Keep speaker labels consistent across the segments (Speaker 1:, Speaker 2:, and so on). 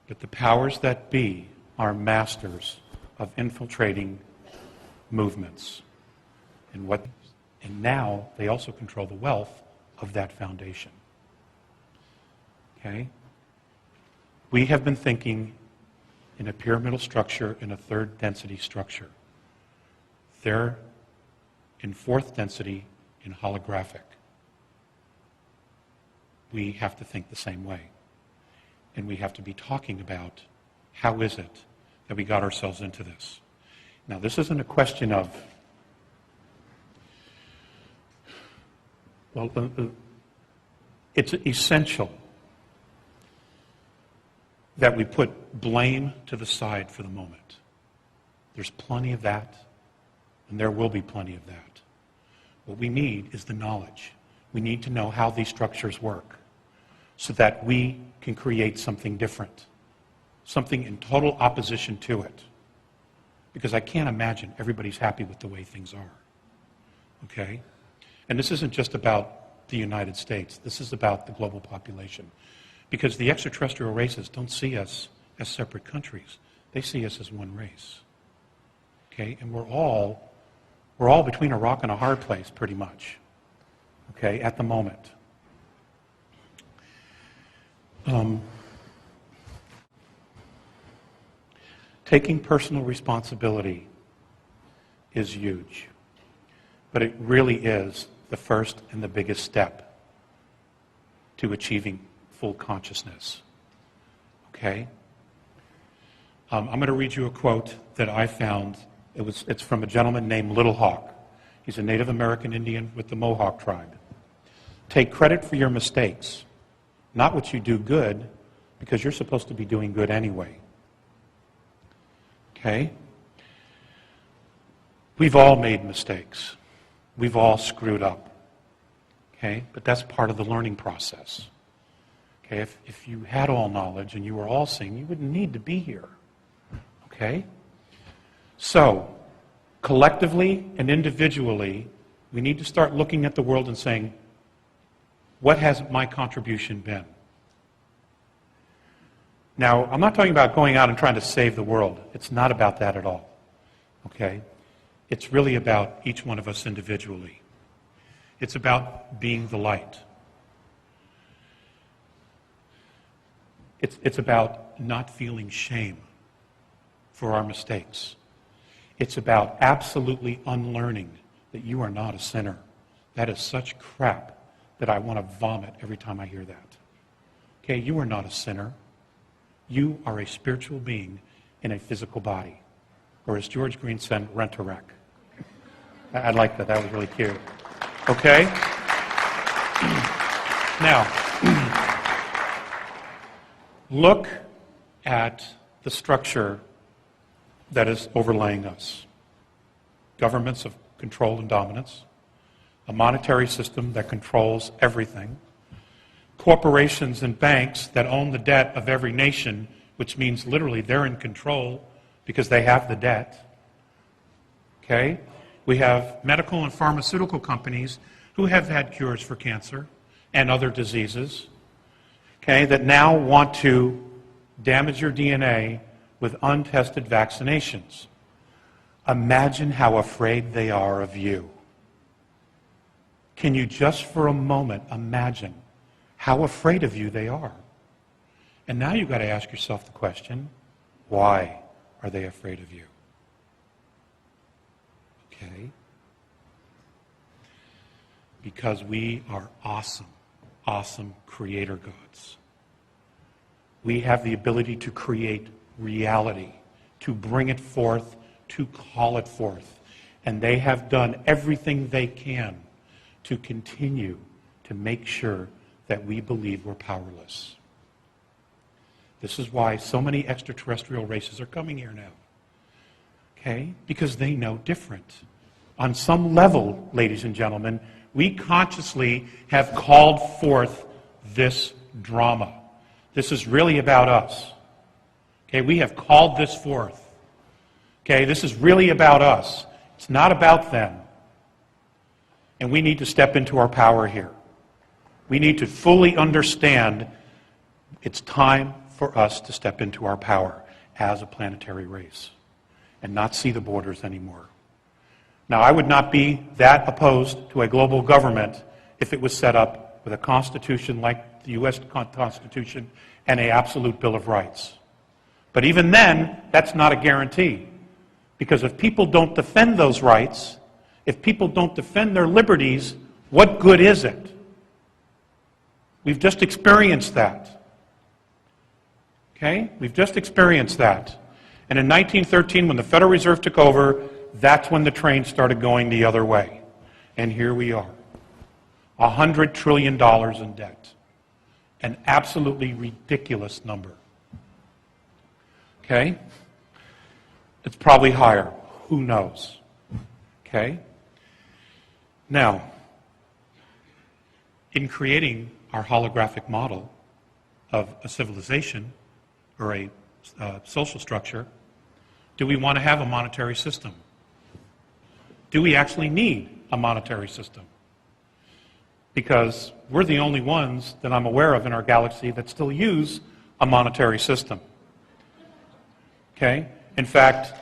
Speaker 1: But the powers that be are masters of infiltrating movements. And now they also control the wealth of that foundation. Okay? We have been thinking in a pyramidal structure, in a third density structure. They're in fourth density, in holographic. We have to think the same way. And we have to be talking about how is it that we got ourselves into this. Now, this isn't a question of, well, it's essential that we put blame to the side for the moment. There's plenty of that, and there will be plenty of that. What we need is the knowledge. We need to know how these structures work so that we can create something different, something in total opposition to it. Because I can't imagine everybody's happy with the way things are. Okay? And this isn't just about the United States. This is about the global population. Because the extraterrestrial races don't see us as separate countries. They see us as one race. Okay? And we're all between a rock and a hard place, pretty much. Okay? At the moment. Taking personal responsibility is huge. But it really is the first and the biggest step to achieving full consciousness. Okay? I'm going to read you a quote that I found. It's from a gentleman named Little Hawk. He's a Native American Indian with the Mohawk tribe. Take credit for your mistakes, not what you do good, because you're supposed to be doing good anyway. Okay? We've all made mistakes. We've all screwed up. Okay? But that's part of the learning process. Okay? If you had all knowledge and you were all seeing, you wouldn't need to be here. Okay? So, collectively and individually, we need to start looking at the world and saying, what has my contribution been? Now, I'm not talking about going out and trying to save the world. It's not about that at all. Okay? It's really about each one of us individually. It's about being the light. It's about not feeling shame for our mistakes. It's about absolutely unlearning that you are not a sinner. That is such crap that I want to vomit every time I hear that. Okay, you are not a sinner. You are a spiritual being in a physical body. Or as George Green said, rent-a-wreck. I like that. That was really cute. Okay? Now, look at the structure that is overlaying us. Governments of control and dominance, a monetary system that controls everything, corporations and banks that own the debt of every nation, which means literally they're in control because they have the debt. Okay? We have medical and pharmaceutical companies who have had cures for cancer and other diseases, okay, that now want to damage your DNA with untested vaccinations. Imagine how afraid they are of you. Can you just for a moment imagine how afraid of you they are? And now you've got to ask yourself the question, why are they afraid of you? Okay? Because we are awesome, awesome creator gods. We have the ability to create reality, to bring it forth, to call it forth. And they have done everything they can to continue to make sure that we believe we're powerless. This is why so many extraterrestrial races are coming here now. Okay? Because they know different. On some level, ladies and gentlemen, we consciously have called forth this drama. This is really about us. Okay? We have called this forth. Okay? This is really about us. It's not about them. And we need to step into our power here. We need to fully understand it's time for us to step into our power as a planetary race and not see the borders anymore. Now, I would not be that opposed to a global government if it was set up with a constitution like the U.S. Constitution and an absolute Bill of Rights. But even then, that's not a guarantee. Because if people don't defend those rights, if people don't defend their liberties, what good is it? We've just experienced that. Okay? We've just experienced that. And in 1913, when the Federal Reserve took over, that's when the train started going the other way. And here we are. $100 trillion in debt. An absolutely ridiculous number. Okay? It's probably higher. Who knows? Okay? Now, in creating our holographic model of a civilization or a social structure, do we want to have a monetary system? Do we actually need a monetary system? Because we're the only ones that I'm aware of in our galaxy that still use a monetary system. Okay? In fact,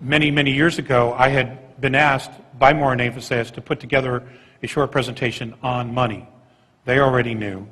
Speaker 1: many, many years ago, I had been asked by Maureen Aphasias to put together a short presentation on money. They already knew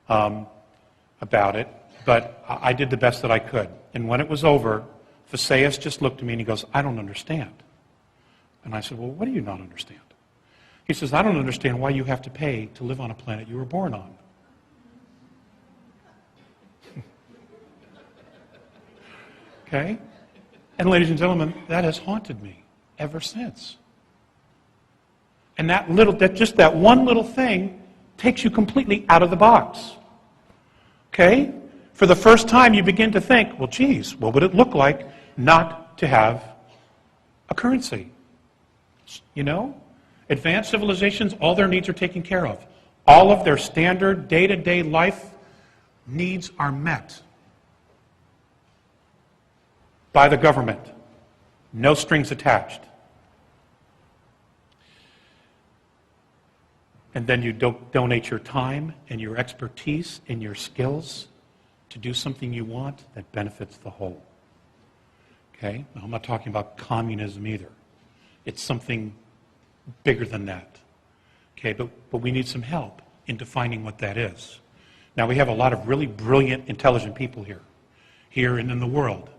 Speaker 1: about it, but I did the best that I could. And when it was over, Faceas just looked at me and he goes, "I don't understand." And I said, "Well, what do you not understand?" He says, "I don't understand why you have to pay to live on a planet you were born on." Okay? And ladies and gentlemen, that has haunted me ever since. And just that one little thing takes you completely out of the box. Okay? For the first time, you begin to think, well, geez, what would it look like not to have a currency? You know? Advanced civilizations, all their needs are taken care of. All of their standard day-to-day life needs are met by the government. No strings attached. And then you donate your time and your expertise and your skills to do something you want that benefits the whole. Okay? Now, I'm not talking about communism either. It's something bigger than that. Okay, but we need some help in defining what that is. Now, we have a lot of really brilliant, intelligent people here and in the world.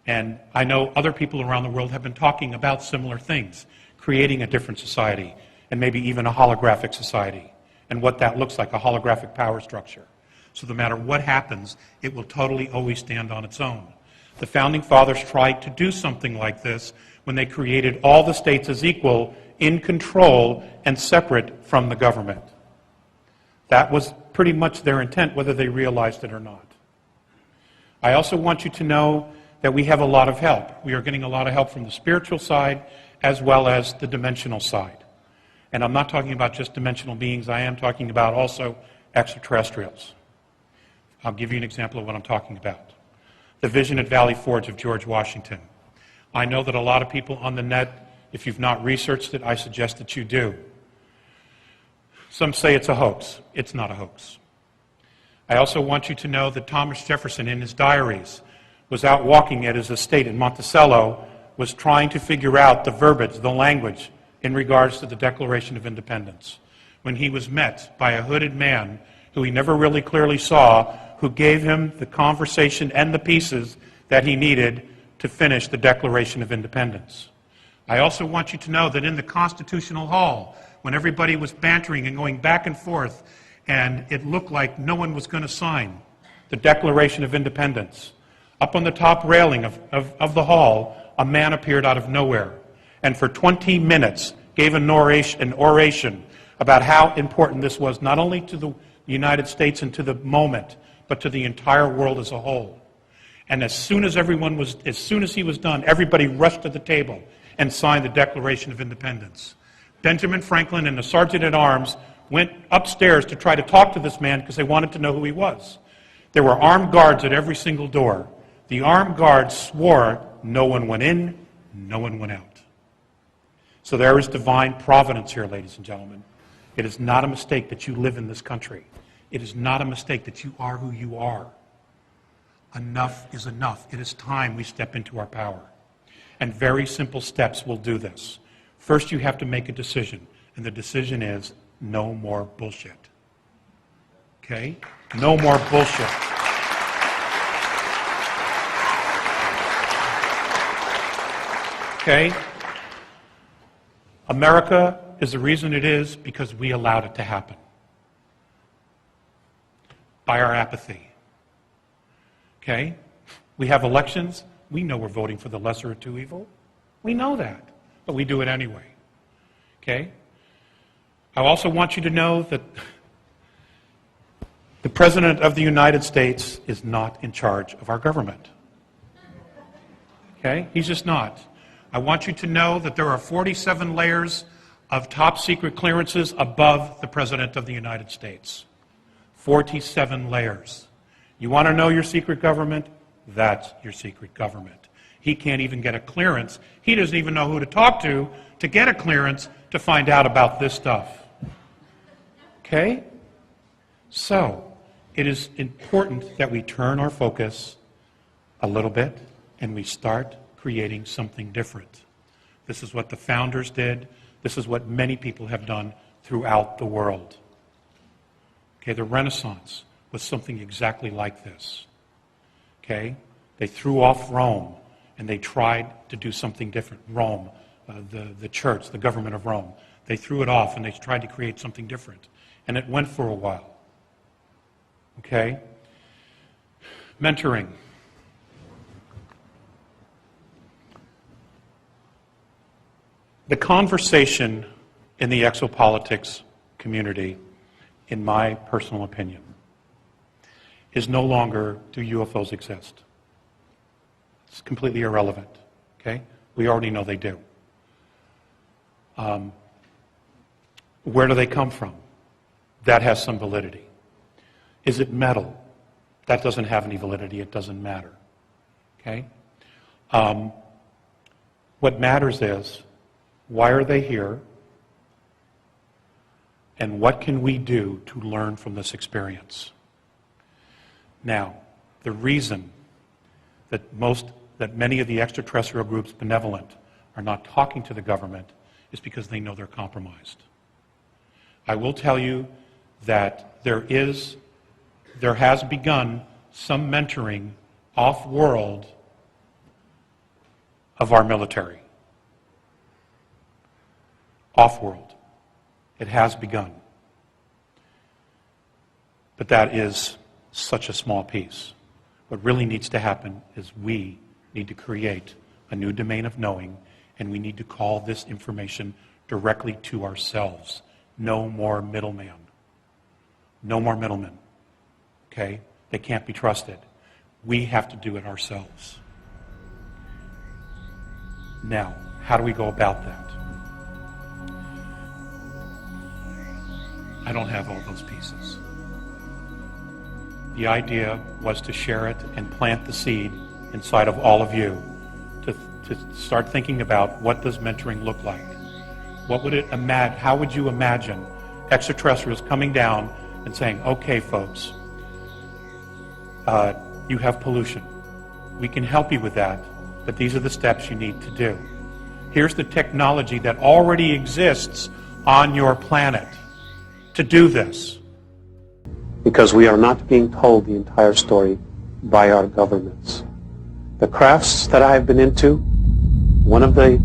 Speaker 1: And I know other people around the world have been talking about similar things, creating a different society, and maybe even a holographic society, and what that looks like, a holographic power structure. So no matter what happens, it will totally always stand on its own. The Founding Fathers tried to do something like this when they created all the states as equal, in control, and separate from the government. That was pretty much their intent, whether they realized it or not. I also want you to know that we have a lot of help. We are getting a lot of help from the spiritual side as well as the dimensional side. And I'm not talking about just dimensional beings, I am talking about also extraterrestrials. I'll give you an example of what I'm talking about. The vision at Valley Forge of George Washington. I know that a lot of people on the net, if you've not researched it, I suggest that you do. Some say it's a hoax. It's not a hoax. I also want you to know that Thomas Jefferson, in his diaries, was out walking at his estate in Monticello, was trying to figure out the verbiage, the language, in regards to the Declaration of Independence, when he was met by a hooded man who he never really clearly saw, who gave him the conversation and the pieces that he needed to finish the Declaration of Independence. I also want you to know that in the Constitutional Hall, when everybody was bantering and going back and forth, and it looked like no one was going to sign the Declaration of Independence, up on the top railing of the hall, a man appeared out of nowhere, and for 20 minutes gave an oration about how important this was, not only to the United States and to the moment, but to the entire world as a whole. And as soon as he was done, everybody rushed to the table and signed the Declaration of Independence. Benjamin Franklin and the Sergeant-at-Arms went upstairs to try to talk to this man because they wanted to know who he was. There were armed guards at every single door. The armed guards swore no one went in, no one went out. So there is divine providence here, ladies and gentlemen. It is not a mistake that you live in this country. It is not a mistake that you are who you are. Enough is enough. It is time we step into our power. And very simple steps will do this. First, you have to make a decision, and the decision is no more bullshit. Okay? No more bullshit. Okay? America is the reason it is because we allowed it to happen. By our apathy. Okay? We have elections. We know we're voting for the lesser of two evils. We know that. But we do it anyway. Okay? I also want you to know that the President of the United States is not in charge of our government. Okay? He's just not. I want you to know that there are 47 layers of top secret clearances above the President of the United States. 47 layers. You want to know your secret government? That's your secret government. He can't even get a clearance. He doesn't even know who to talk to get a clearance to find out about this stuff. Okay? So, it is important that we turn our focus a little bit and we start creating something different. This is what the founders did. This is what many people have done throughout the world. Okay, the Renaissance was something exactly like this. Okay? They threw off Rome and they tried to do something different. Rome, the church, the government of Rome, they threw it off and they tried to create something different. And it went for a while. Okay? Mentoring. The conversation in the exopolitics community, in my personal opinion, is no longer, do UFOs exist? It's completely irrelevant, okay? We already know they do. Where do they come from? That has some validity. Is it metal? That doesn't have any validity. It doesn't matter, okay? What matters is, why are they here? And what can we do to learn from this experience? Now, the reason that many of the extraterrestrial groups benevolent are not talking to the government is because they know they're compromised. I will tell you that there has begun some mentoring off-world of our military. Off-world. It has begun. But that is such a small piece. What really needs to happen is we need to create a new domain of knowing, and we need to call this information directly to ourselves. No more middleman. No more middlemen. Okay? They can't be trusted. We have to do it ourselves. Now, how do we go about that? I don't have all those pieces. The idea was to share it and plant the seed inside of all of you to start thinking about, what does mentoring look like? What would it imagine? How would you imagine extraterrestrials coming down and saying, okay, folks, you have pollution. We can help you with that, but these are the steps you need to do. Here's the technology that already exists on your planet to do this.
Speaker 2: Because we are not being told the entire story by our governments. The crafts that I have been into, one of the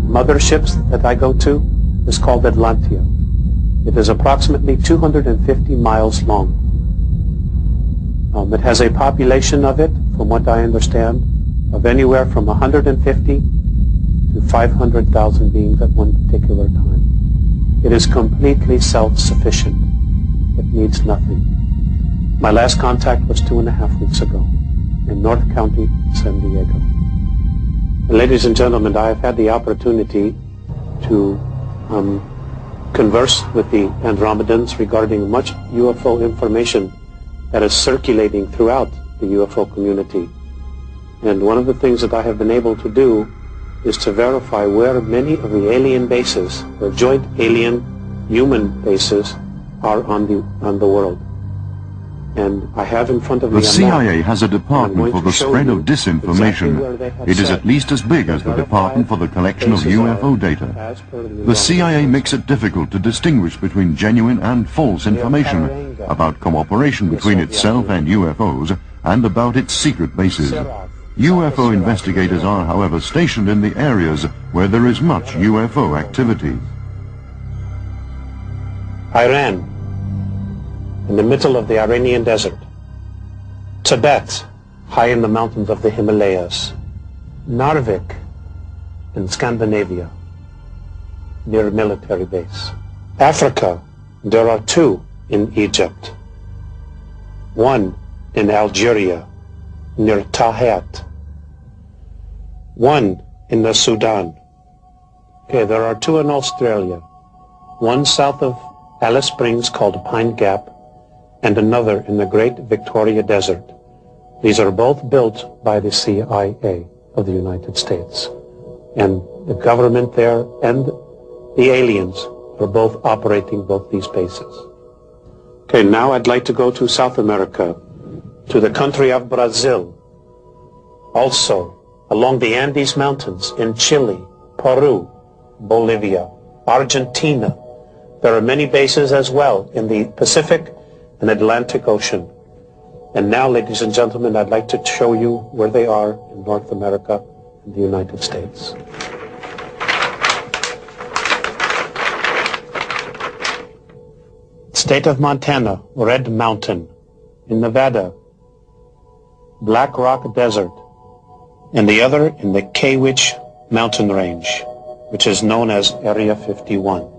Speaker 2: motherships that I go to is called Atlantia. It is approximately 250 miles long. It has a population of it, from what I understand, of anywhere from 150 to 500,000 beings at one particular time. It is completely self-sufficient. It needs nothing. My last contact was 2.5 weeks ago in North County, San Diego. Ladies and gentlemen, I have had the opportunity to converse with the Andromedans regarding much UFO information that is circulating throughout the UFO community. And one of the things that I have been able to do is to verify where many of the alien bases, the joint alien-human bases, are on the world. And I have in front of me
Speaker 3: The CIA has a department for the spread of disinformation. It is at least as big as the Department for the Collection of UFO Data. The CIA makes it difficult to distinguish between genuine and false information about cooperation between itself and UFOs and about its secret bases. UFO investigators are, however, stationed in the areas where there is much UFO activity.
Speaker 2: Iran, in the middle of the Iranian desert. Tibet, high in the mountains of the Himalayas. Narvik, in Scandinavia, near a military base. Africa, there are 2 in Egypt. 1 in Algeria, near Tahat. 1 in the Sudan. Okay, there are 2 in Australia. 1 south of Alice Springs called Pine Gap, and another in the Great Victoria Desert. These are both built by the CIA of the United States. And the government there and the aliens are both operating both these bases. Okay, now I'd like to go to South America, to the country of Brazil. Also, along the Andes Mountains in Chile, Peru, Bolivia, Argentina. There are many bases as well in the Pacific and Atlantic Ocean. And now, ladies and gentlemen, I'd like to show you where they are in North America and the United States. State of Montana, Red Mountain. In Nevada, Black Rock Desert. And the other in the Kawich Mountain Range, which is known as Area 51.